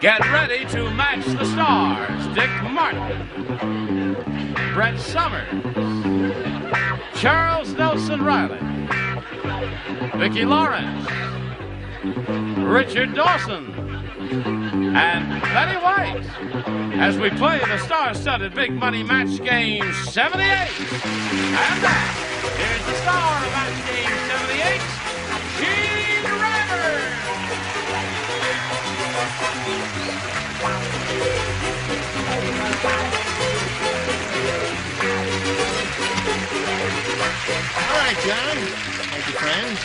Get ready to match the stars. Dick Martin, Brett Summers, Charles Nelson Reilly, Vicki Lawrence, Richard Dawson, and Betty White as we play the star-studded Big Money Match Game 78. And now, here's the star of Match Game 78, Gene Rivers. All right, John. Thank you, friend.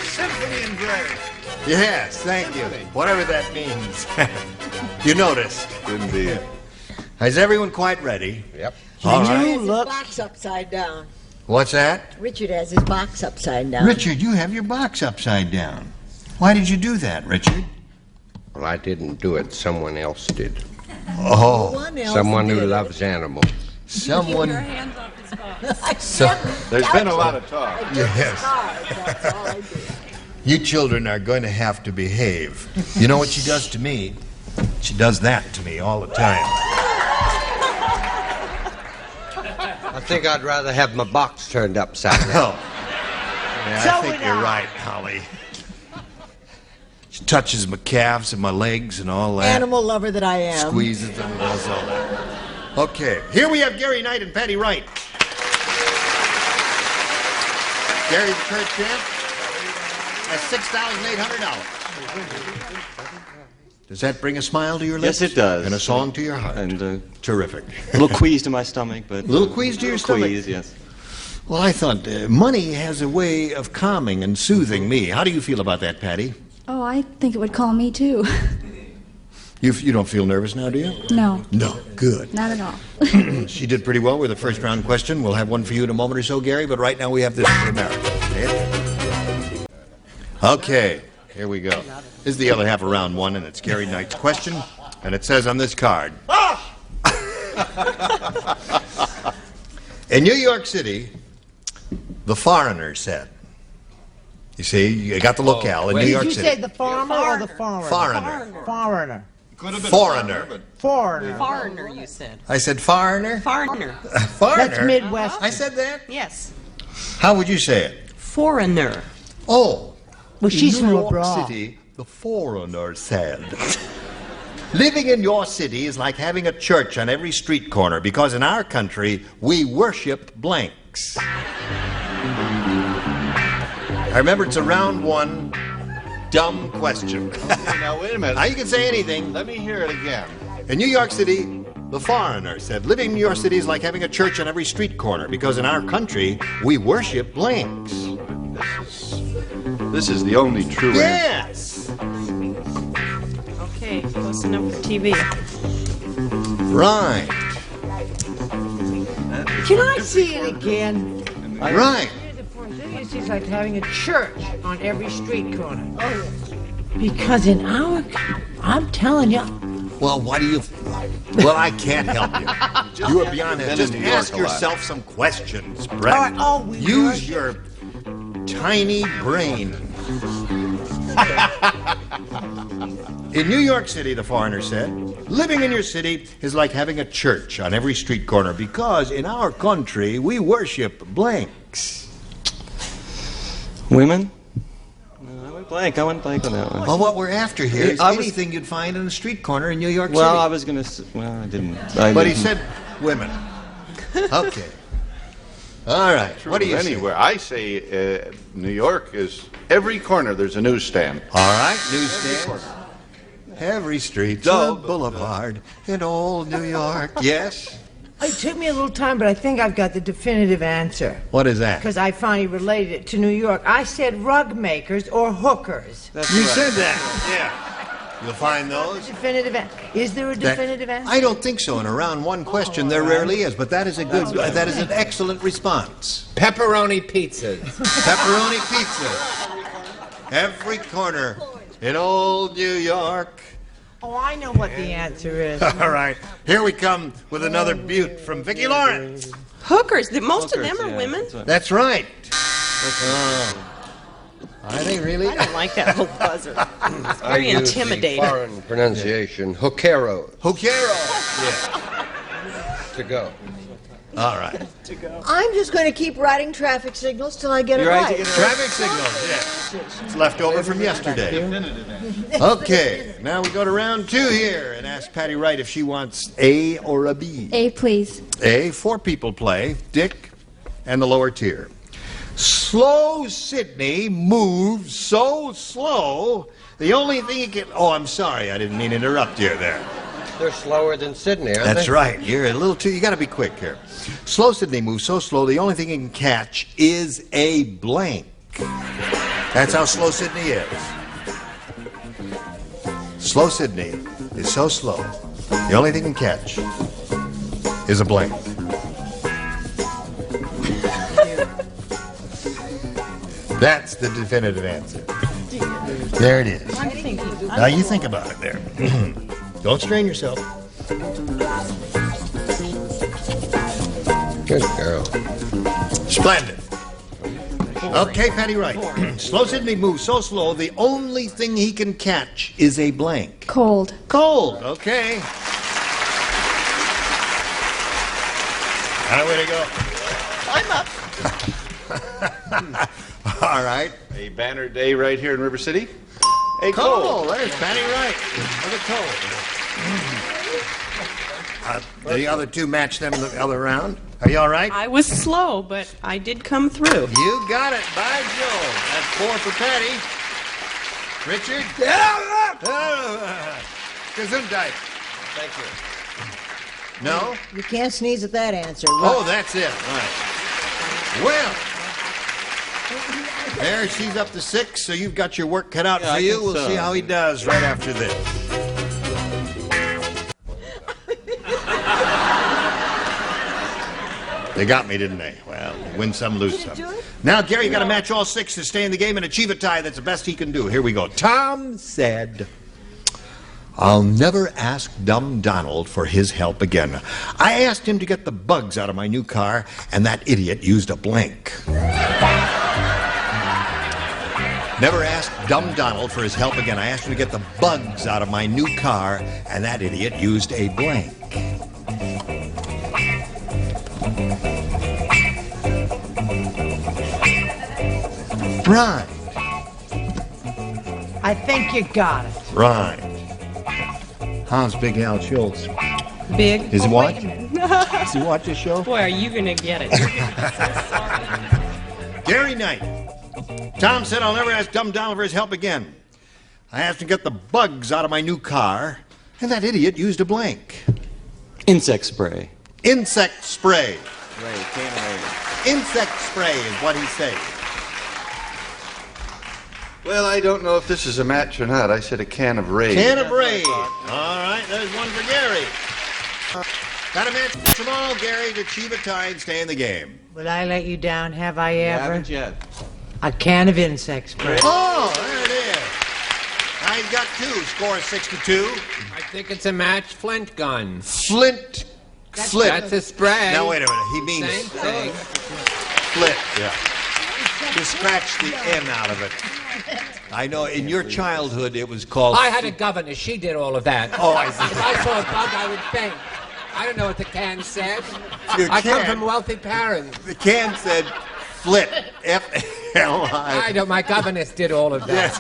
Symphony in Gray. Yes, thank you. Whatever that means. You noticed. Indeed. Is everyone quite ready? Yep. All Richard right. has his box upside down. What's that? Richard has his box upside down. Richard, you have your box upside down. Why did you do that, Richard? Well, I didn't do it. Someone else did. Oh, Someone who loves animals. someone. Keep your hands off his box. There's been a lot of talk. Yes. That's all I do. You children are going to have to behave. You know what she does to me? She does that to me all the time. I think I'd rather have my box turned upside down. Oh. Yeah, I think you're right, Holly. She touches my calves and my legs and all that. Animal lover that I am. Squeezes them and does all that. Okay, here we have Gary Knight and Patty Wright. Gary, the church champ, has $6,800. Does that bring a smile to your lips? Yes, it does. And a song to your heart. And terrific. a little quease to my stomach, but... Little quease to your stomach? Quease, yes. Well, I thought money has a way of calming and soothing me. How do you feel about that, Patty? Oh, I think it would calm me too. You don't feel nervous now, do you? No, No, good. not at all. She did pretty well with the first round question. We'll have one for you in a moment or so, Gary, but right now we have this for America. Okay, here we go. This is the other half of round one, and it's Gary Knight's question, and it says on this card. In New York City, the foreigner said. You see, you got the locale in New York Did you City. say the farmer or the foreigner? Foreigner. Foreigner. Foreigner. Foreigner. Foreigner, you said. I said foreigner? Foreigner. Foreigner? That's Midwest. I said that? Yes. How would you say it? Foreigner. Oh. Well, she's in from New York abroad. City, the foreigner said. Living in your city is like having a church on every street corner because in our country, we worship blanks. I remember it's a round one dumb question. Now, wait a minute. Now you can say anything. Let me hear it again. In New York City, the foreigner said, living in New York City is like having a church on every street corner because in our country, we worship blanks. This is the only true answer. Yes! Okay, close enough for TV. Right. Can I see it again? Right. It's like having a church on every street corner. Oh, yes. Because in our, I'm telling you, Well, why do you... Well, I can't help you. You are beyond it. Been Just in New York ask a lot. yourself some questions, Brett. All right, oh, we Use worship- your tiny brain. In New York City, the foreigner said, living in your city is like having a church on every street corner because in our country, we worship blanks. Women? No, I went blank on that one. Well, what we're after here is I was- anything you'd find on a street corner in New York Well, City. I was going to... Well, I didn't. But he said women. Okay. All right. What do you say? Anywhere. I say New York is every corner there's a newsstand. All right, newsstands. Every street's a boulevard in old New York. Yes? it took me a little time, but I think I've got the definitive answer. What is that? Because I finally related it to New York. I said rug makers or hookers. You said that. Yeah. You'll find those. Definitive answer. Is there a definitive answer? I don't think so. In a round one question, there rarely is, but that is a good. That is an excellent response. Pepperoni pizzas. Pepperoni pizza. Every corner in old New York. Oh, I know what the answer is. All right. Here we come with another beaut from Vicki Lawrence. Hookers. Most of Hookers, them are yeah, women. that's right. That's right. Are they really? I don't like that whole buzzer. It's I very use the intimidating. foreign pronunciation, Hoquero, Hoquero. to go. All right. I'm just going to keep writing traffic signals till I get it You're right right. to get it Traffic signals, yes. It's left over from yesterday. Okay, now we go to round 2 here and ask Patty Wright if she wants A or a B. A, please. A, 4 people play, Dick and the lower tier. Slow Sydney moves so slow, the only thing he can... Oh, I'm sorry, I didn't mean to interrupt you there. They're slower than Sydney, aren't they? That's right. You're a little too... You got to be quick here. Slow Sydney moves so slow, the only thing he can catch is a blank. That's how slow Sydney is. Slow Sydney is so slow, the only thing he can catch is a blank. That's the definitive answer. There it is. Now you think about it there. Don't strain yourself. Good girl. Splendid. Okay, Patty Wright. Slow Sydney moves so slow, the only thing he can catch is a blank. Cold. Cold, okay. Way to go. I'm up. All right. A banner day right here in River City. A Cold. There's Patty Wright. Look at cold. The other two match them in the other round. Are you all right? I was slow, but I did come through. You got it, by Jove. That's 4 for Patty. Richard? Gesundheit. Thank you. No? You can't sneeze at that answer. Oh, that's it. Right. Well, there she's up to 6, so you've got your work cut out Yeah, for I you. think We'll so. see how he does right after this. They got me, didn't they? Well, win some, lose some. Now, Gary, you got to match all 6 to stay in the game and achieve a tie. That's the best he can do. Here we go. Tom said, I'll never ask dumb Donald for his help again. I asked him to get the bugs out of my new car, and that idiot used a blank. Never ask dumb Donald for his help again. I asked him to get the bugs out of my new car, and that idiot used a blank. Right. I think you got it. Right. How's Big Al Schultz? Big. Does he watch? Does he watch the show? Boy, are you going to get it. You're gonna be so sorry. Gary Knight. Tom said I'll never ask dumb Donald for his help again. I asked him to get the bugs out of my new car, and that idiot used a blank. Insect spray. Insect spray. Right, can Insect spray is what he said. Well, I don't know if this is a match or not. I said a can of Raid. Can of Raid. All right, there's one for Gary. Got to match them all, Gary, to achieve a tie and stay in the game. Will I let you down? Have I ever? Haven't yet. A can of insect spray. Oh, there it is. Now he's got 2. Score is 6-2. I think it's a match flint gun. Flint. Flip. That's a spray. Now, wait a minute. He means Same thing. flip. Yeah. You scratch the N out of it. I know in your childhood it was called... I had a governess. She did all of that. Oh, I see. If I saw a bug, I would faint. I don't know what the can said. Your I come can- from wealthy parents. The can said flip. F-L-I. I don't. My governess did all of that.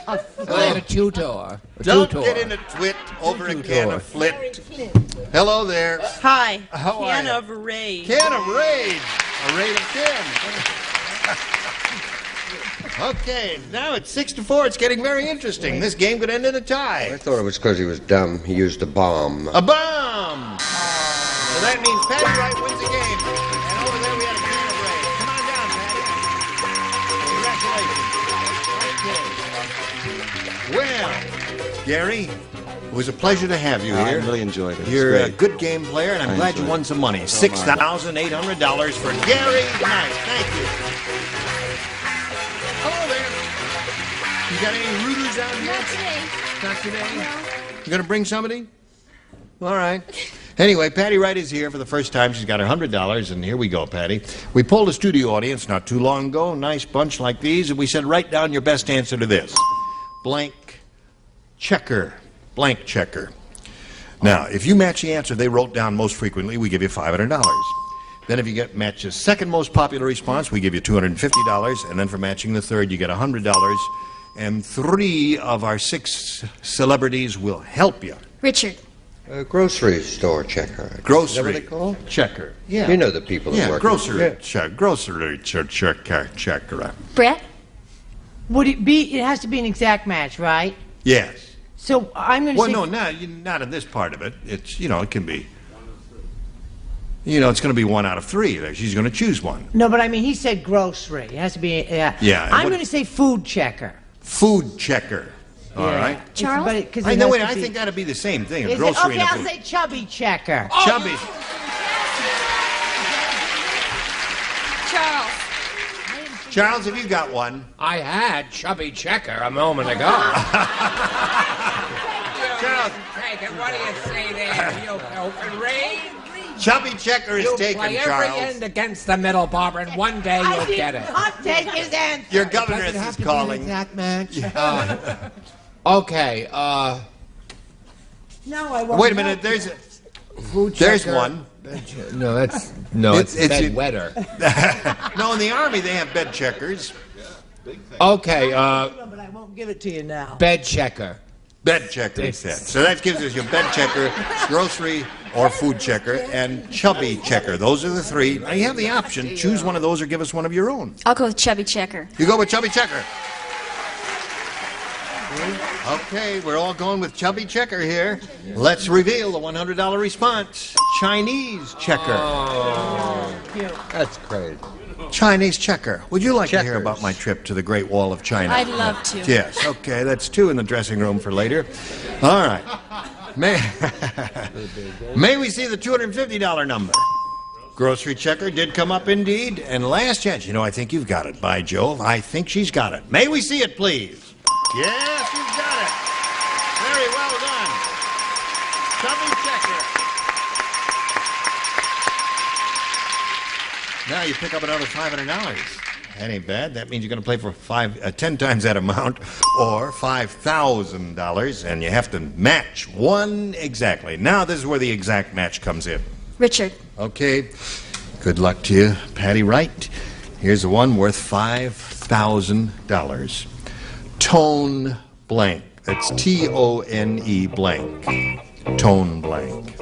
I had a tutor. Don't get in a twit over a can of flit. Hello there. Hi. How are Can you? of Raid. Can of Raid. A Raid of 10. Okay, now it's 6-4. It's getting very interesting. This game could end in a I tie. thought it was because he was dumb. He used a bomb. A bomb. So that means Patty Wright wins the game. And over there we had a can of Raid. Come on down, Patty. Congratulations. Okay. Well, Gary, it was a pleasure to have you I here. really enjoyed it. It was You're a great. good game player, and I'm I glad you enjoyed won it. some money. $6,800 for Gary Knight. Thank you. Hello there. You got any rooters out here? Not today. Not today? No. You gonna bring somebody? All right. Anyway, Patty Wright is here for the first time. She's got her $100, and here we go, Patty. We polled a studio audience not too long ago, nice bunch like these, and we said, write down your best answer to this. Blank checker. Blank checker. Now, if you match the answer they wrote down most frequently, we give you $500. Then if you match the second most popular response, we give you $250, and then for matching the third, you get $100, and 3 of our 6 celebrities will help you. Richard. Grocery store checker. Grocery Is that what they call? checker. Yeah. You know the people that work. Grocery checker. Brett. Would it be? It has to be an exact match, right? Yes. So I'm going to say. Well, no, not in this part of it. It's, it can be. It's going to be 1 out of 3. She's going to choose one. No, but I mean, he said grocery. It has to be. Yeah. I'm going to say food checker. Food checker. All right. Charles? I think that'd be the same thing. A Is grocery it, okay, and a I'll food. say chubby checker. Chubby. Charles. Charles, have you got one? I had chubby checker a moment ago. Charles. Take it. What do you say there? You open rain. Chubby checker is taken, Play Charles. every end against the middle, Barbara, and one day you'll get it. I'll take his answer. Your governess is calling. Exact match. Okay. No, I won't. Wait a minute. There's Checker. one. No, it's bed wetter. No, in the Army they have bed checkers. Okay. But I won't give it to you now. Bed checker. Bed checker, he said. So that gives us your bed checker, grocery or food checker, and chubby checker. Those are the 3. Now you have the option. Choose one of those or give us one of your own. I'll go with chubby checker. You go with chubby checker. Okay, we're all going with chubby checker here. Let's reveal the $100 response. Chinese checker. That's crazy. Chinese checker. Would you like to hear Checkers. about my trip to the Great Wall of China? I'd love to. Yes, okay, that's 2 in the dressing room for later. All right. May we see the $250 number? Grocery checker did come up indeed. And last chance, I think you've got it, by Jove. I think she's got it. May we see it, please? Yes, she's got it. Very well done. Chubby checker. Now you pick up another $500. That ain't bad. That means you're going to play for 10 times that amount, or $5,000, and you have to match one exactly. Now this is where the exact match comes in. Richard. Okay. Good luck to you, Patty Wright. Here's the one worth $5,000. Tone blank. That's Tone blank. Tone blank.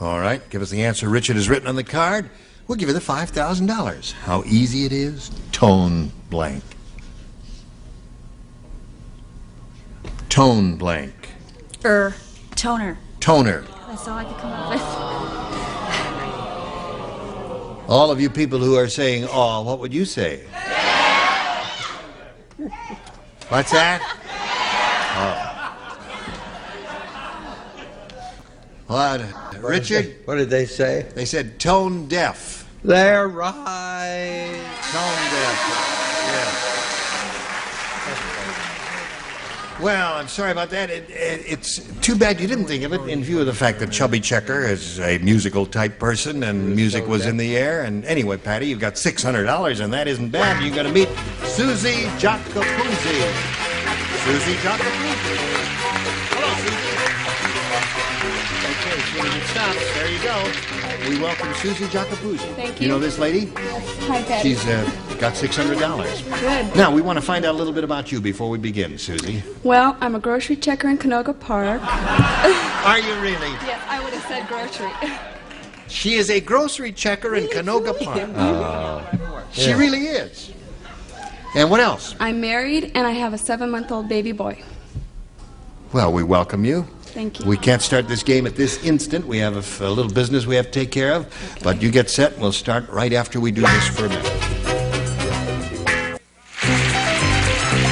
All right, give us the answer Richard has written on the card. We'll give you the $5,000. How easy it is. Tone blank. Tone blank. Toner. Toner. That's all I could come up with. All of you people who are saying, "Oh," what would you say? What's that? Oh. What? Richard? What did they say? They said tone deaf. They're right. Tone deaf. Yeah. Well, I'm sorry about that. It's too bad you didn't think of it in view of the fact that Chubby Checker is a musical type person and music was in the air. And anyway, Patty, you've got $600 and that isn't bad. You're going to meet Susie Jacopuzzi. Susie Jacopuzzi. Hello, Susie. Okay, as soon as it stops, there you go. We welcome Susie Jacopuzzi. Thank You you. know this lady? Hi, Patty. She's got $600. Good. Now, we want to find out a little bit about you before we begin, Susie. Well, I'm a grocery checker in Canoga Park. Are you really? Yes, I would have said grocery. She is a grocery checker in Canoga Park. She really is. And what else? I'm married and I have a 7-month-old baby boy. Well, we welcome you. Thank you. We can't start this game at this instant. We have a little business we have to take care of. But you get set and we'll start right after we do this for a minute.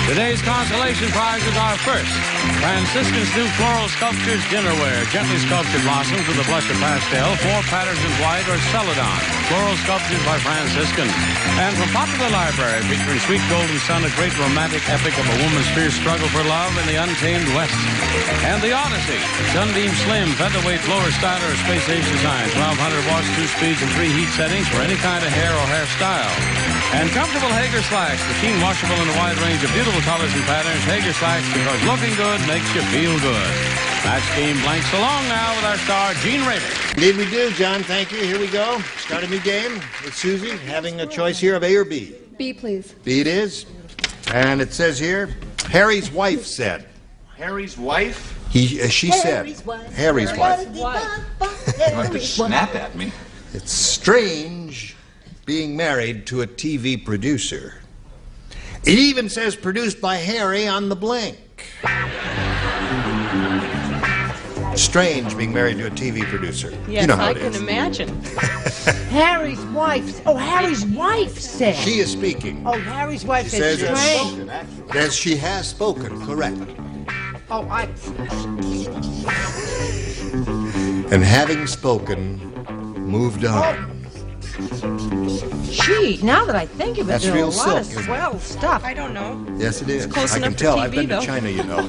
Today's contest consolation prizes are first, Franciscan's new floral sculptures dinnerware, gently sculptured blossoms with a blush of pastel, 4 patterns in white or celadon. Floral sculptures by Franciscan. And from Popular Library, featuring Sweet Golden Sun, a great romantic epic of a woman's fierce struggle for love in the untamed West. And The Odyssey, Sunbeam Slim, featherweight blower styler of space age design, 1200 watts, 2 speeds, and 3 heat settings for any kind of hair or hairstyle. And comfortable Hager slacks, machine washable in a wide range of beautiful colors and patterns. Hager slacks, because looking good makes you feel good. Match game blanks along now with our star, Gene Reilly. Indeed we do, John. Thank you. Here we go. Start a new game with Susie, having a choice here of A or B. B, please. B it is. And it says here, Harry's wife said. Harry's wife? She said. Harry's wife. You want to snap at me? It's strange being married to a TV producer. It even says produced by Harry on the blank. Strange being married to a TV producer. Yes, you know how I it can is. imagine. Harry's wife. Oh, Harry's wife said. She is speaking. Oh, Harry's wife She said says strange. that she has spoken, correct. Oh, And having spoken, moved on. Gee, now that I think of it, That's there's real a lot of silk, isn't it? swell stuff. I don't know. Yes, it is. close I can enough to tell. TV, I've been though. to China, you know.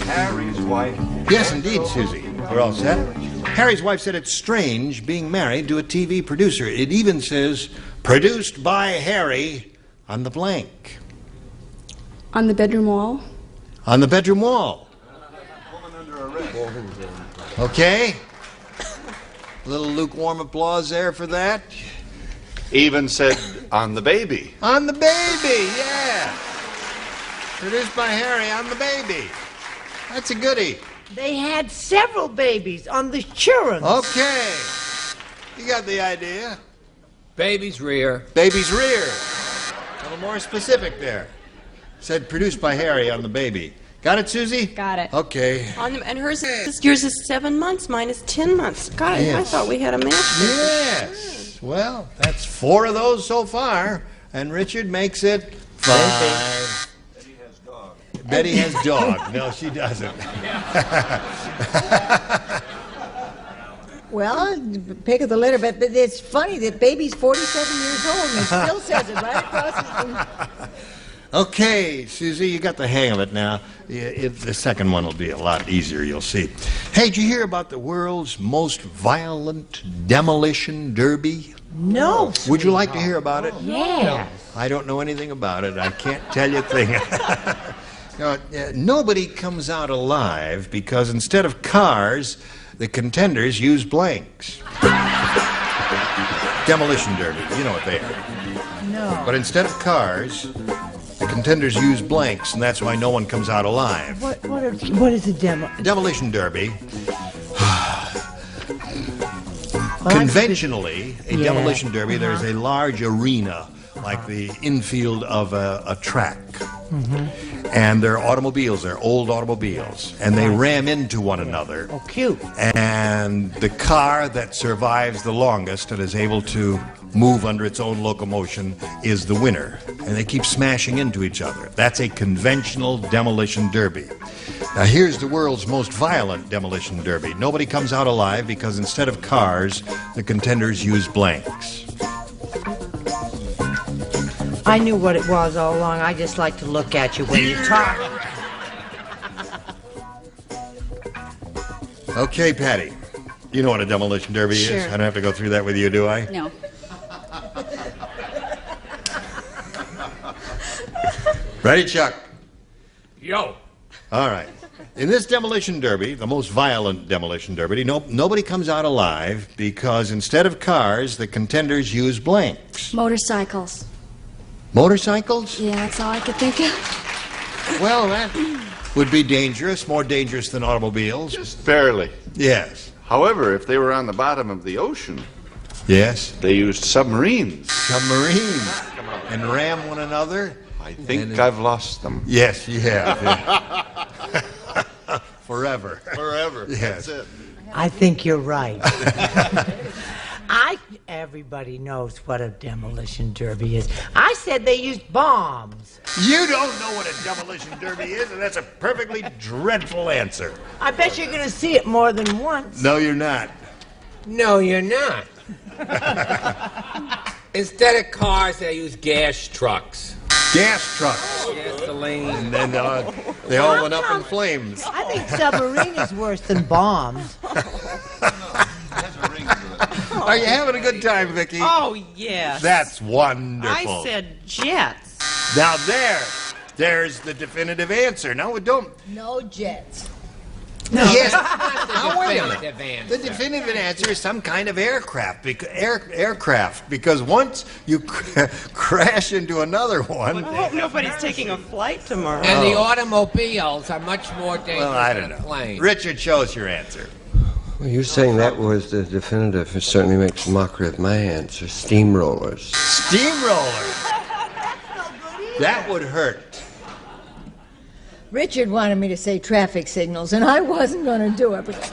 Harry's wife. Yes, indeed, Susie. We're all set. Harry's wife said it's strange being married to a TV producer. It even says produced by Harry on the blank. On the bedroom wall. On the bedroom wall. Okay. A little lukewarm applause there for that. Even said on the baby. On the baby, yeah. Produced by Harry on the baby. That's a goodie. They had several babies on the children. Okay. You got the idea. Baby's rear. Baby's rear. A little more specific there. Said produced by Harry on the baby. Got it, Susie? Got it. Okay. And yours is 7 months, mine is 10 months. God, I Yes. thought we had a match. Yes. Well, that's 4 of those so far. And Richard makes it 5. Betty has dog. No, she doesn't. Well, pick of the litter, but it's funny that baby's 47 years old and he still says it right across his... Okay, Susie, you got the hang of it now. The second one will be a lot easier, you'll see. Hey, did you hear about the world's most violent demolition derby? No. Would you like to hear about it? Yeah. I don't know anything about it. I can't tell you a thing. Nobody comes out alive because instead of cars, the contenders use blanks. Demolition derby, you know what they are. No. But instead of cars, the contenders use blanks, and that's why no one comes out alive. What is a demo? Demolition derby. Conventionally, a demolition derby, there's a large arena, like the infield of a track. And they're automobiles, they're old automobiles, and they ram into one another. Oh, cute. And the car that survives the longest and is able to move under its own locomotion is the winner. And they keep smashing into each other. That's a conventional demolition derby. Now here's the world's most violent demolition derby. Nobody comes out alive because instead of cars, the contenders use blanks. I knew what it was all along. I just like to look at you when you talk. Okay, Patty. You know what a demolition derby is? I don't have to go through that with you, do I? No. Ready, Chuck? Yo. All right. In this demolition derby, the most violent demolition derby, nobody comes out alive because instead of cars, the contenders use blanks. Motorcycles. Motorcycles? Yeah, that's all I could think of. Well, that would be dangerous, more dangerous than automobiles. Just barely. Yes. However, if they were on the bottom of the ocean, Yes. they used submarines. Submarines. And ram one another. I think I've lost them. Yes, you have. Yeah. Forever. Forever. Yes. That's it. I think you're right. Everybody knows what a demolition derby is. I said they used bombs. You don't know what a demolition derby is, and that's a perfectly dreadful answer. I bet you're going to see it more than once. No, you're not. No, you're not. Instead of cars, they use gas trucks. Gas trucks. Gasoline. And then they all went up in flames. I think submarine is worse than bombs. Are you having a good time, Vicki? Oh, yes. That's wonderful. I said jets. Now there's the definitive answer. No, don't. No jets. No. Yes. Now, wait a minute. The definitive answer is some kind of aircraft. Because once you crash into another one. I hope nobody's taking a flight tomorrow. And the automobiles are much more dangerous Well, I don't than know. planes. Richard, show us your answer. Well, you're saying that was the definitive. It certainly makes a mockery of my answer. Steamrollers. Steamrollers. That would hurt. Richard wanted me to say traffic signals, and I wasn't going to do it. But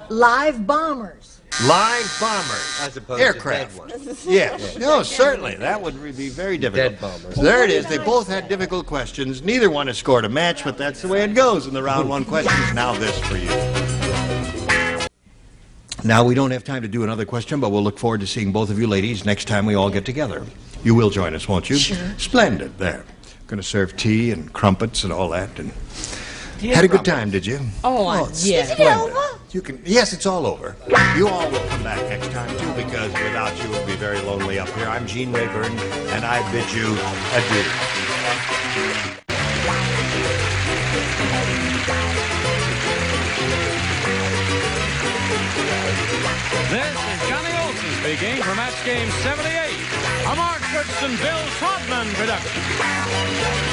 live bombers. Live bombers. As opposed aircraft. to dead ones. Yes. No, certainly. That would be very difficult. Dead bombers. There it is. They both had difficult questions. Neither one has scored a match, but that's the way it goes in the round one questions. Now this for you. Now, we don't have time to do another question, but we'll look forward to seeing both of you ladies next time we all get together. You will join us, won't you? Sure. Splendid. There. Going to serve tea and crumpets and all that. And had a good time, did you? Oh, it's yes. splendid. You can. Yes, it's all over. You all will come back next time, too, because without you, it would be very lonely up here. I'm Gene Rayburn, and I bid you adieu. This is Johnny Olson speaking for Match Game 78, a Mark Goodson, Bill Trotman production.